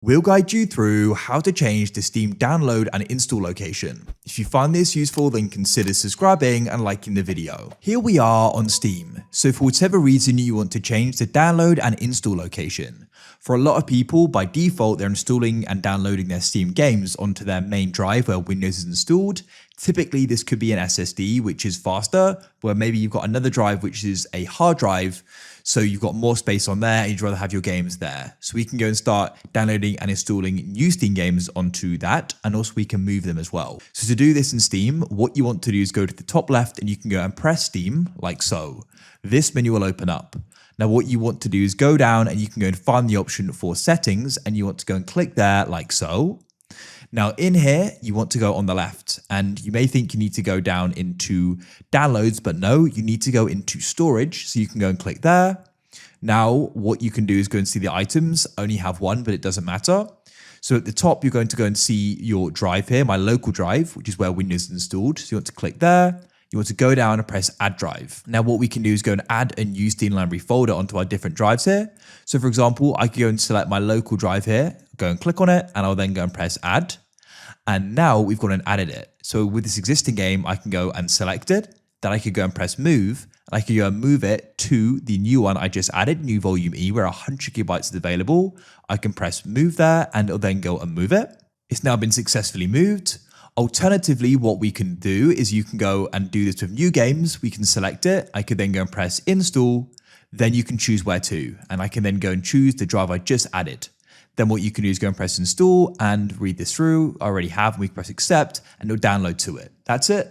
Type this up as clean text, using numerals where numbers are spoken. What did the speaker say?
We'll guide you through how to change the Steam download and install location. If you find this useful, then consider subscribing and liking the video. Here we are on Steam. So for whatever reason you want to change the download and install location. For a lot of people, by default, they're installing and downloading their Steam games onto their main drive where Windows is installed. Typically, this could be an SSD, which is faster, where maybe you've got another drive, which is a hard drive. So you've got more space on there and you'd rather have your games there. So we can go and start downloading and installing new Steam games onto that. And also we can move them as well. So to do this in Steam, what you want to do is go to the top left and you can go and press Steam like so. This menu will open up. Now what you want to do is go down and you can go and find the option for settings and you want to go and click there like so. Now in here, you want to go on the left and you may think you need to go down into downloads, but no, you need to go into storage. So you can go and click there. Now what you can do is go and see the items. I only have one, but it doesn't matter. So at the top, you're going to go and see your drive here, my local drive, which is where Windows is installed. So you want to click there. You want to go down and press add drive. Now what we can do is go and add a new Steam library folder onto our different drives here. So for example, I could go and select my local drive here, go and click on it, and I'll then go and press add. And now we've gone and added it. So with this existing game, I can go and select it. Then I could go and press move. And I could go and move it to the new one I just added, new volume E, where 100 gigabytes is available. I can press move there and it'll then go and move it. It's now been successfully moved. Alternatively, what we can do is you can go and do this with new games. We can select it. I could then go and press install. Then you can choose where to. And I can then go and choose the drive I just added. Then what you can do is go and press install and read this through. I already have. We can press accept and it'll download to it. That's it.